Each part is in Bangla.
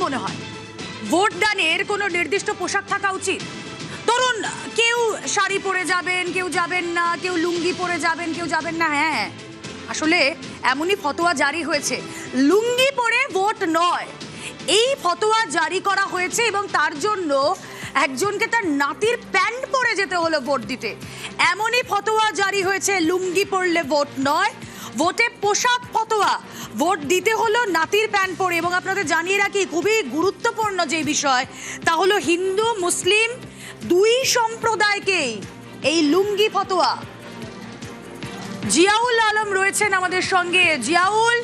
মনে হয় ভোট দানের কোনো নির্দিষ্ট পোশাক থাকা উচিত? ধরুন কেউ শাড়ি পরে যাবেন, কেউ যাবেন না, কেউ লুঙ্গি পরে যাবেন, কেউ যাবেন না। হ্যাঁ, আসলে এমনই ফতোয়া জারি হয়েছে, লুঙ্গি পরে ভোট নয়, এই ফতোয়া জারি করা হয়েছে এবং তার জন্য একজনকে তার নাতির প্যান্ট পরে যেতে হলো ভোট দিতে। এমনই ফতোয়া জারি হয়েছে, লুঙ্গি পরলে ভোট নয়, ভোটে পোশাক ফতোয়া, ভোট দিতে হলো নাতির প্যান্ট পরে। এবং আপনাদের জানিয়ে রাখি, খুবই গুরুত্বপূর্ণ যে বিষয়, তা হলো হিন্দু মুসলিম দুই সম্প্রদায়কেই এই লুঙ্গি ফতোয়া। জিয়াউল আলম রয়েছেন আমাদের সঙ্গে। জিয়াউল,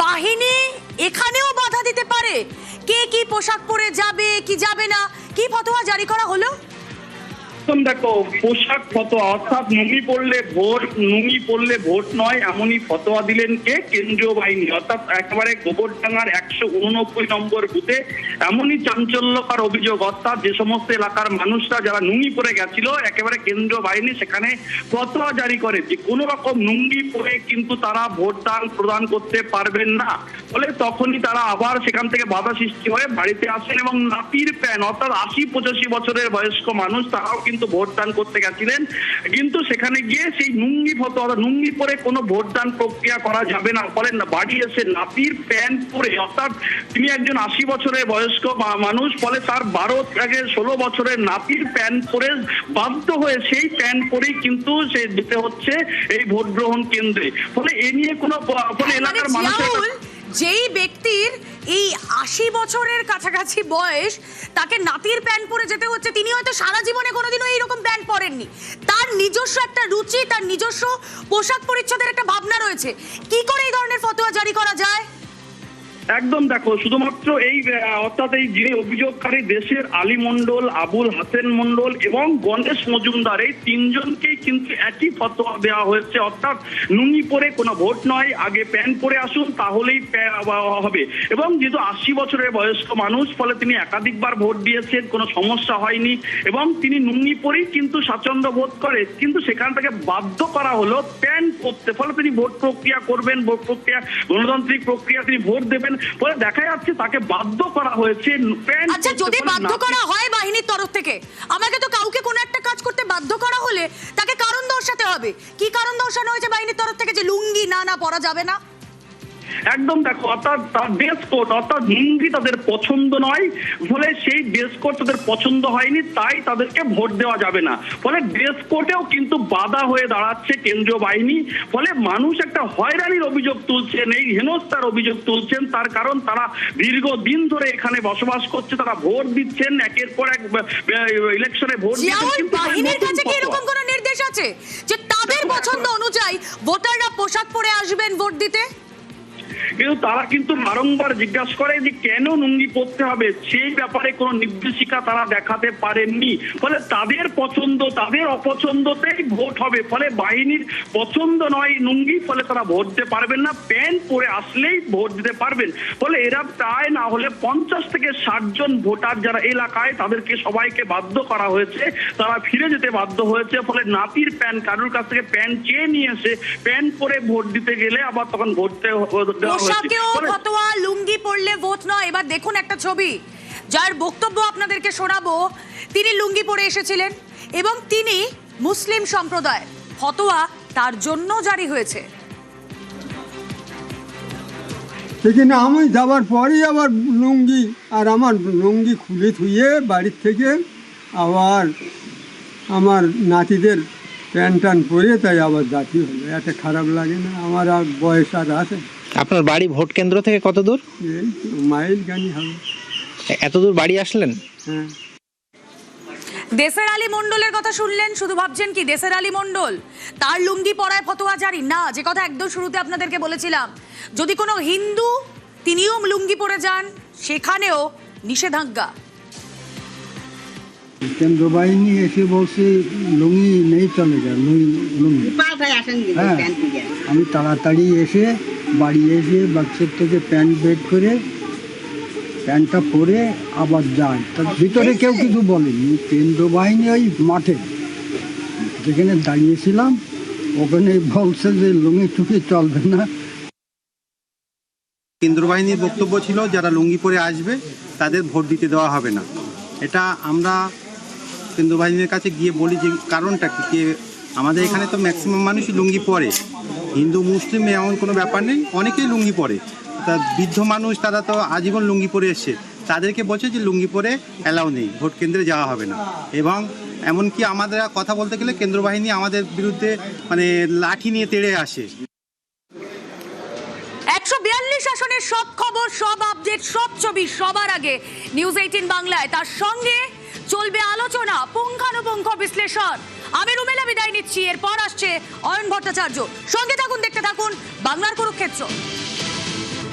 বাহিনী এখানেও বাধা দিতে পারে? কে কি পোশাক পরে যাবে কি যাবে না, কি ফতোয়া জারি করা হলো? দেখো, পোশাক ফতোয়া অর্থাৎ নুঙ্গি পড়লে ভোট নয়, এমনই ফতোয়া দিলেন কে? কেন্দ্রীয় বাহিনী। অর্থাৎ একেবারে গোবরডাঙ্গার 189 নম্বর বুথে এমনই চাঞ্চল্যকর অভিযোগ, অর্থাৎ যে সমস্ত এলাকার মানুষরা যারা নুঙ্গি পরে গেছিল, একেবারে কেন্দ্রীয় বাহিনী সেখানে ফতোয়া জারি করে যে কোনো রকম নুঙ্গি পরে কিন্তু তারা ভোটদান প্রদান করতে পারবেন না। ফলে তখনই তারা আবার সেখান থেকে বাধা সৃষ্টি হয়ে বাড়িতে আসেন এবং নাতির প্যান অর্থাৎ 80-85 বছরের বয়স্ক মানুষ তারাও কিন্তু ভোটদান করতে গেছিলেন, কিন্তু সেখানে গিয়ে সেই নুঙ্গি ফতোয়া, নুঙ্গি পরে কোনো ভোটদান প্রক্রিয়া করা যাবে না। ফলে বাড়ি এসে নাতির প্যান্ট পরে, অর্থাৎ তিনি একজন 80 বছরের বয়স্ক মানুষ, ফলে তার 12-16 বছরের নাতির প্যান্ট পরে বাধ্য হয়ে সেই প্যান্ট পরেই কিন্তু সে দিতে হচ্ছে এই ভোট গ্রহণ কেন্দ্রে। ফলে এ নিয়ে কোনো এলাকার মানুষের, যেই ব্যক্তির এই 80 বছরের কাছাকাছি বয়স, তাকে নাতির প্যান্ট পরে যেতে হচ্ছে, তিনি হয়তো সারা জীবনে কোনোদিনও এইরকম প্যান্ট পরেননি, তার নিজস্ব একটা রুচি, তার নিজস্ব পোশাক পরিচ্ছদের একটা ভাবনা রয়েছে, কি করে এই ধরনের ফতোয়া জারি করা যায়? একদম দেখো, শুধুমাত্র এই অর্থাৎ এই যিনি অভিযোগকারী দেশের আলী মন্ডল, আবুল হাসেন মন্ডল এবং গণেশ মজুমদার, এই তিনজনকেই কিন্তু একই ফতোয়া দেওয়া হয়েছে, অর্থাৎ নুঙ্গি পরে কোনো ভোট নয়, আগে প্যান্ট পরে আসুন তাহলেই হবে। এবং যেহেতু 80 বছরের বয়স্ক মানুষ, ফলে তিনি একাধিকবার ভোট দিয়েছেন, কোনো সমস্যা হয়নি এবং তিনি নুঙ্গি পরেই কিন্তু স্বাচ্ছন্দ্য বোধ করে, কিন্তু সেখান থেকে বাধ্য করা হলো প্যান্ট পরতে। ফলে তিনি ভোট প্রক্রিয়া করবেন, ভোট প্রক্রিয়া গণতান্ত্রিক প্রক্রিয়া, তিনি ভোট দেবেন, বলে দেখা যাচ্ছে তাকে বাধ্য করা হয়েছে প্যান্ট। আচ্ছা, যদি বাধ্য করা হয় বাহিনীর তরফ থেকে, আমাকে তো কাউকে কোনো একটা কাজ করতে বাধ্য করা হলে তাকে কারণ দর্শাতে হবে। কি কারণ দর্শানো হয়েছে বাহিনীর তরফ থেকে যে লুঙ্গি না পরা যাবে না? একদম দেখো, অর্থাৎ ড্রেস কোড, অর্থাৎ লুঙ্গি তাদের পছন্দ নয়, ফলে সেই ড্রেস কোড তাদের পছন্দ হয়নি, তাই তাদেরকে ভোট দেওয়া যাবে না। ফলে ড্রেস কোডেও কিন্তু বাধা হয়ে দাঁড়াচ্ছে কেন্দ্রীয় বাহিনী। ফলে মানুষ একটা হয়রানির অভিযোগ তুলছেন, এই হেনস্থার অভিযোগ তুলছেন, তার কারণ তারা দীর্ঘদিন ধরে এখানে বসবাস করছে, তারা ভোট দিচ্ছেন, একের পর এক ইলেকশনে ভোট দিচ্ছেন। বাহিনীর কাছে কি এরকম কোনো নির্দেশ আছে যে তাদের পছন্দ অনুযায়ী ভোটাররা পোশাক পরে আসবেন ভোট দিতে? কিন্তু তারা কিন্তু বারংবার জিজ্ঞাসা করে যে কেন লুঙ্গি পরতে হবে, সেই ব্যাপারে কোনো নির্দেশিকা তারা দেখাতে পারেননি। ফলে তাদের পছন্দ, তাদের অপছন্দতেই ভোট হবে। ফলে বাহিনীর পছন্দ নয় লুঙ্গি, ফলে তারা ভোট দিতে পারবেন না, প্যান্ট পরে আসলেই ভোট দিতে পারবেন। ফলে এরা প্রায় না হলে 50 থেকে 60 জন ভোটার যারা এলাকায়, তাদেরকে সবাইকে বাধ্য করা হয়েছে, তারা ফিরে যেতে বাধ্য হয়েছে। ফলে নাতির প্যান্ট, কারোর কাছ থেকে প্যান্ট চেয়ে নিয়ে এসে প্যান্ট পরে ভোট দিতে গেলে আবার তখন ভোট পোশাকেও ফতোয়া, লুঙ্গি পরলে ভোট নয়। এবার দেখুন একটা ছবি, যার বক্তব্য আপনাদেরকে শোনাবো, তিনি লুঙ্গি পরে এসেছিলেন এবং তিনি মুসলিম সম্প্রদায়, ফতোয়া তার জন্য জারি হয়েছে। সেখানে আমি যাবার পরেই আবার লুঙ্গি, আর আমার লুঙ্গি খুলে থুয়ে বাড়ির থেকে আবার আমার নাতিদের প্যান্ট টান পরে তাই আবার জাতি হলো। এত খারাপ লাগে না? আমার আর বয়স আর আছে। আপনার বাড়ি ভোট কেন্দ্র থেকে কত দূর? এই মাইল গানি হবে। এত দূর বাড়ি আসলেন? হ্যাঁ। দেশের আলী মন্ডলের কথা শুনলেন, শুধু ভাবছেন কি দেশের আলী মন্ডল তার লুঙ্গি পরায় ফতোয়া জারি না? যে কথা একদম শুরুতে আপনাদেরকে বলেছিলাম, যদি কোনো হিন্দু তিনিও লুঙ্গি পরে যান, সেখানেও নিষেধাজ্ঞা। কেন্দ্র বাহিনী এসে বলছে লুঙ্গি নেই, চলে যায় লুঙ্গি। হ্যাঁ, আমি তাড়াতাড়ি এসে বাড়ি এসে বাক্সের থেকে প্যান্ট বের করে প্যান্টটা পরে আবার যাই, তার ভিতরে কেউ কিছু বলেনি। কেন্দ্র বাহিনী ওই মাঠে যেখানে দাঁড়িয়েছিলাম ওখানে বলছে যে লুঙ্গি টুঙ্গি চলবে না। কেন্দ্র বাহিনীর বক্তব্য ছিল যারা লুঙ্গি পরে আসবে তাদের ভোট দিতে দেওয়া হবে না। এটা আমরা কেন্দ্র বাহিনীর কাছে গিয়ে বলি যে কারণটা কি, আমাদের এখানে তো ম্যাক্সিমাম মানুষই লুঙ্গি পরে, হিন্দু মুসলিম এমন কোনো ব্যাপার নেই, অনেকেই লুঙ্গি পরে। তা বৃদ্ধ মানুষ তারা তো আজীবন লুঙ্গি পরে এসছে, তাদেরকে বলছে যে লুঙ্গি পরে অ্যালাউ নেই, ভোট কেন্দ্রে যাওয়া হবে না। এবং এমনকি আমাদের কথা বলতে গেলে কেন্দ্র বাহিনী আমাদের বিরুদ্ধে মানে লাঠি নিয়ে তেড়ে আসে। 142 আসনের সব খবর, সব আপডেট, সব ছবি সবার আগে নিউজ 18 বাংলায়। তার সঙ্গে চলবে আলোচনা, পুঙ্খানুপুঙ্খ বিশ্লেষণ। আমি রুমেলা বিদায় নিচ্ছি, এরপর আসছে অয়ন ভট্টাচার্য। সঙ্গে থাকুন, দেখতে থাকুন বাংলার কুরুক্ষেত্র।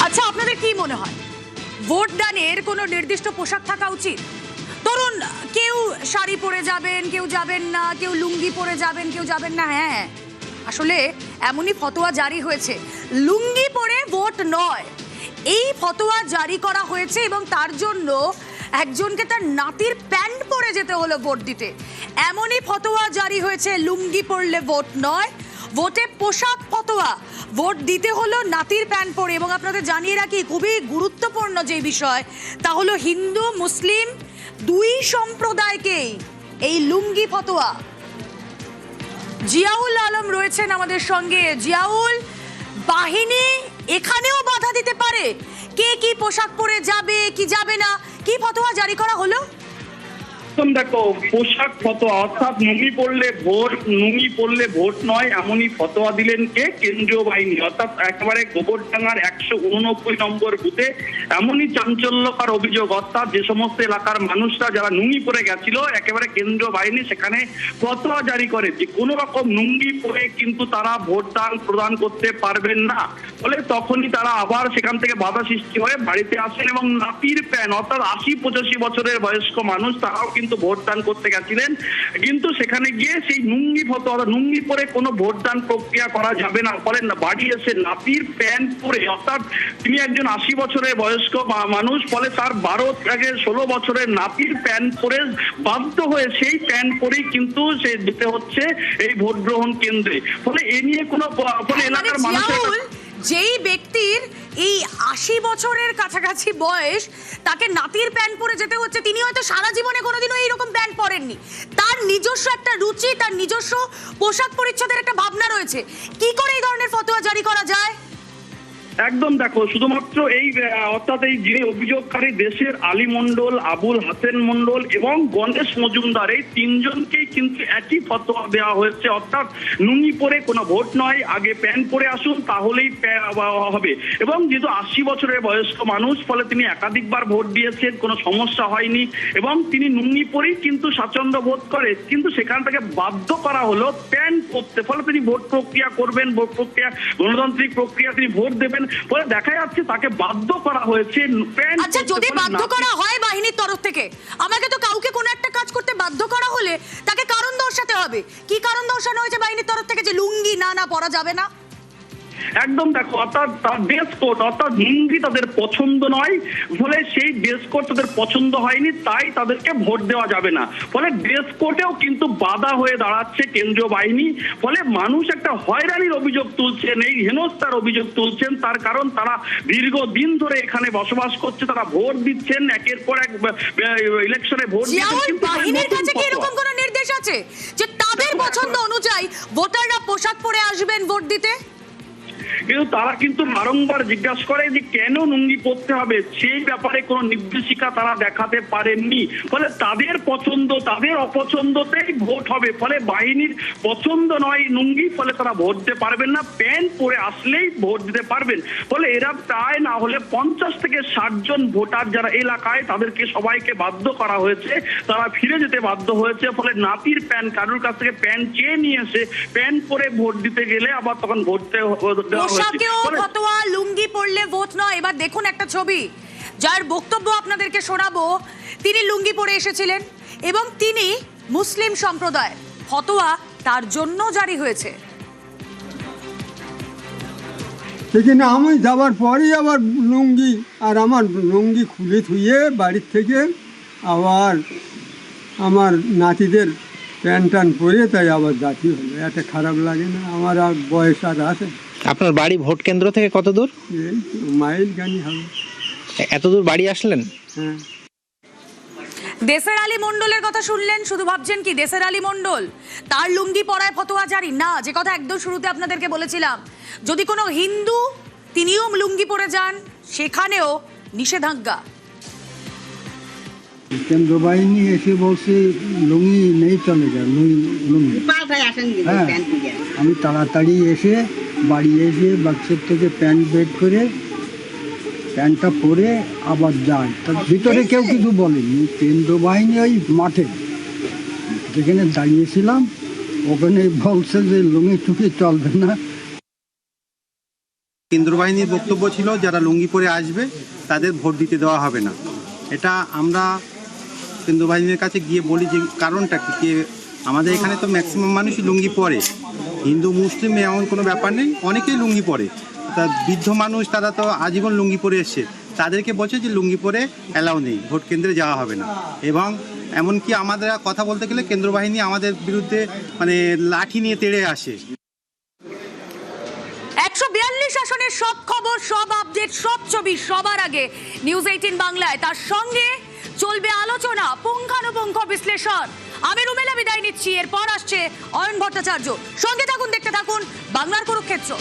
আচ্ছা, আপনাদের কি মনে হয় ভোট দানের কোনো নির্দিষ্ট পোশাক থাকা উচিত? ধরুন কেউ শাড়ি পরে যাবেন, কেউ যাবেন না, কেউ লুঙ্গি পরে যাবেন, কেউ যাবেন না। হ্যাঁ, আসলে এমনই ফতোয়া জারি হয়েছে, লুঙ্গি পরে ভোট নয়, এই ফতোয়া জারি করা হয়েছে এবং তার জন্য একজনকে তার নাতির প্যান্ট পরে যেতে হলো ভোট দিতে। এমনই ফতোয়া জারি হয়েছে, লুঙ্গি পরলে ভোট নয়, ভোটে পোশাক ফতোয়া, ভোট দিতে হলো নাতির প্যান্ট পরে। এবং আপনাদের জানিয়ে রাখি, খুবই গুরুত্বপূর্ণ যে বিষয়, তা হলো হিন্দু মুসলিম দুই সম্প্রদায়কেই এই লুঙ্গি ফতোয়া। জিয়াউল আলম রয়েছেন আমাদের সঙ্গে। জিয়াউল, বাহিনী এখানেও বাধা দিতে পারে? কে কি পোশাক পরে যাবে কি যাবে না, কি ফতোয়া জারি করা হলো? দেখো, পোশাক ফতোয়া অর্থাৎ নুঙ্গি পড়লে ভোট নয়, এমনই ফতোয়া দিলেন কে? কেন্দ্রীয় বাহিনী। অর্থাৎ একেবারে গোবরডাঙ্গার 189 নম্বর বুথে এমনই চাঞ্চল্যকর অভিযোগ, অর্থাৎ যে সমস্ত এলাকার মানুষরা যারা নুঙ্গি পরে গেছিল, একেবারে কেন্দ্রীয় বাহিনী সেখানে ফতোয়া জারি করে যে কোনো রকম নুঙ্গি পরে কিন্তু তারা ভোটদান প্রদান করতে পারবেন না। ফলে তখনই তারা আবার সেখান থেকে বাধা সৃষ্টি হয়ে বাড়িতে আসেন এবং নাতির প্যান অর্থাৎ 80-85 বছরের বয়স্ক মানুষ তারাও কিন্তু ভোটদান করতে গেছিলেন, কিন্তু সেখানে গিয়ে সেই নুঙ্গি ফতোয়া, নুঙ্গি পরে কোনো ভোটদান প্রক্রিয়া করা যাবে না। ফলে বাড়ি এসে নাতির প্যান্ট পরে, অর্থাৎ তিনি একজন 80 বছরের বয়স্ক মানুষ, ফলে তার 12 থেকে 16 বছরের নাতির প্যান্ট পরে বাধ্য হয়ে সেই প্যান্ট পরেই কিন্তু সে দিতে হচ্ছে এই ভোট গ্রহণ কেন্দ্রে। ফলে এ নিয়ে কোনো ফলে এলাকার মানুষের যেই ব্যক্তির এই 80 বছরের কাছাকাছি বয়স, তাকে নাতির প্যান্ট পরে যেতে হচ্ছে, তিনি হয়তো সারা জীবনে কোনোদিনও এইরকম প্যান্ট পরেননি। তার নিজস্ব একটা রুচি, তার নিজস্ব পোশাক পরিচ্ছদের একটা ভাবনা রয়েছে। কি করে এই ধরনের ফতোয়া জারি করা যায়? একদম, দেখো, শুধুমাত্র এই অর্থাৎ এই যে অভিযোগকারী দেশের আলী মন্ডল, আবুল হাসেন মন্ডল এবং গণেশ মজুমদার, এই তিনজনকেই কিন্তু একই ফতোয়া দেওয়া হয়েছে। অর্থাৎ নুঙ্গি পরে কোনো ভোট নয়, আগে প্যান্ট পরে আসুন তাহলেই হবে। এবং যেহেতু 80 বছরের বয়স্ক মানুষ, ফলে তিনি একাধিকবার ভোট দিয়েছেন, কোনো সমস্যা হয়নি এবং তিনি নুঙ্গি পরেই কিন্তু স্বাচ্ছন্দ্য বোধ করে, কিন্তু সেখান থেকে বাধ্য করা হলো প্যান্ট পরতে। ফলে তিনি ভোট প্রক্রিয়া করবেন, ভোট প্রক্রিয়া গণতান্ত্রিক প্রক্রিয়া, তিনি ভোট দেবেন, বলে দেখা যাচ্ছে তাকে বাধ্য করা হয়েছে প্যান্ট। আচ্ছা, যদি বাধ্য করা হয় বাহিনীর তরফ থেকে, আমাকে তো কাউকে কোনো একটা কাজ করতে বাধ্য করা হলে তাকে কারণ দর্শাতে হবে। কি কারণ দর্শানো হয়েছে বাহিনীর তরফ থেকে যে লুঙ্গি না পরা যাবে না? একদম, দেখো, অর্থাৎ ড্রেস কোড অর্থাৎ লুঙ্গি তাদের পছন্দ নয়, ফলে সেই ড্রেস কোড তাদের পছন্দ হয়নি, তাই তাদেরকে ভোট দেওয়া যাবে না। ফলে ড্রেস কোডেও কিন্তু বাধা হয়ে দাঁড়াচ্ছে কেন্দ্রীয় বাহিনী। ফলে মানুষ একটা হয়রানির অভিযোগ তুলছেন, এই হেনস্থার অভিযোগ তুলছেন। তার কারণ তারা দীর্ঘদিন ধরে এখানে বসবাস করছে, তারা ভোট দিচ্ছেন, একের পর এক ইলেকশনে ভোট দিচ্ছেন। বাহিনীর কাছে কি এরকম কোনো নির্দেশ আছে যে তাদের পছন্দ অনুযায়ী ভোটাররা পোশাক পরে আসবেন ভোট দিতে? কিন্তু তারা কিন্তু বারংবার জিজ্ঞাসা করে যে কেন লুঙ্গি পরতে হবে, সেই ব্যাপারে কোনো নির্দেশিকা তারা দেখাতে পারেননি। ফলে তাদের পছন্দ, তাদের অপছন্দতেই ভোট হবে। ফলে বাহিনীর পছন্দ নয় লুঙ্গি, ফলে তারা ভোট দিতে পারবেন না, প্যান্ট পরে আসলেই ভোট দিতে পারবেন। ফলে এরা প্রায় না হলে 50 থেকে 60 জন ভোটার যারা এলাকায়, তাদেরকে সবাইকে বাধ্য করা হয়েছে, তারা ফিরে যেতে বাধ্য হয়েছে। ফলে নাতির প্যান্ট, কারোর কাছ থেকে প্যান্ট চেয়ে নিয়ে এসে প্যান্ট পরে ভোট দিতে গেলে আবার তখন ভোট দেওয়া পোশাকেও ফতোয়া, লুঙ্গি পরলে ভোট নয়। এবার দেখুন একটা ছবি, যার বক্তব্য আপনাদেরকে শোনাবো। তিনি লুঙ্গি পরে এসেছিলেন এবং তিনি মুসলিম সম্প্রদায়, ফতোয়া তার জন্য জারি হয়েছে। সেখানে আমি যাবার পরেই আবার লুঙ্গি, আর আমার লুঙ্গি খুলে থুয়ে বাড়ির থেকে আবার আমার নাতিদের প্যান্ট টান পরে তাই আবার জাতি হলো। এটা খারাপ লাগে না? আমার আর বয়স আর আছে। আপনার বাড়ি ভোট কেন্দ্র থেকে কত দূর? এই মাইল গানি হবে। এতদূর বাড়ি আসলেন? হ্যাঁ। দেশের আলী মণ্ডলের কথা শুনলেন, শুধু ভাবছেন কি দেশের আলী মণ্ডল তার লুঙ্গি পরায় ফতোয়া জারি না? যে কথা একদম শুরুতে আপনাদেরকে বলেছিলাম, যদি কোনো হিন্দু তিনিও লুঙ্গি পরে যান সেখানেও নিষেধাজ্ঞা। কেন্দ্র বাহিনী এসে বলছে লুঙ্গি নেই চলে যায়, লুঙ্গি। হ্যাঁ, আমি তাড়াতাড়ি এসে বাড়ি এসে বাক্সের থেকে প্যান্ট বের করে প্যান্টটা পরে আবার যাই। তার ভিতরে কেউ কিছু বলেনি। কেন্দ্র বাহিনী ওই মাঠে যেখানে দাঁড়িয়েছিলাম ওখানে বলছে যে লুঙ্গি টুকি চলবে না। কেন্দ্র বাহিনীর বক্তব্য ছিল যারা লুঙ্গি পরে আসবে তাদের ভোট দিতে দেওয়া হবে না। এটা আমরা কেন্দ্র বাহিনীর কাছে গিয়ে বলি যে কারণটা কি, কে আমাদের এখানে তো ম্যাক্সিমাম মানুষই লুঙ্গি পরে, হিন্দু মুসলিম এমন কোনো ব্যাপার নেই, অনেকেই লুঙ্গি পরে। তা বৃদ্ধ মানুষ তারা তো আজীবন লুঙ্গি পরে এসছে, তাদেরকে বলছে যে লুঙ্গি পরে অ্যালাউ নেই, ভোট কেন্দ্রে যাওয়া হবে না। এবং এমনকি আমাদের কথা বলতে গেলে কেন্দ্র বাহিনী আমাদের বিরুদ্ধে মানে লাঠি নিয়ে তেড়ে আসে। 142 আসনের সব খবর, সব আপডেট, সব ছবি সবার আগে নিউজ 18 বাংলায়। তার সঙ্গে চলবে আলোচনা, পুঙ্খানুপুঙ্খ বিশ্লেষণ। আমি রুমেলা বিদায় নিচ্ছি, এরপর আসছে অয়ন ভট্টাচার্য। সঙ্গে থাকুন, দেখতে থাকুন বাংলার কুরুক্ষেত্র।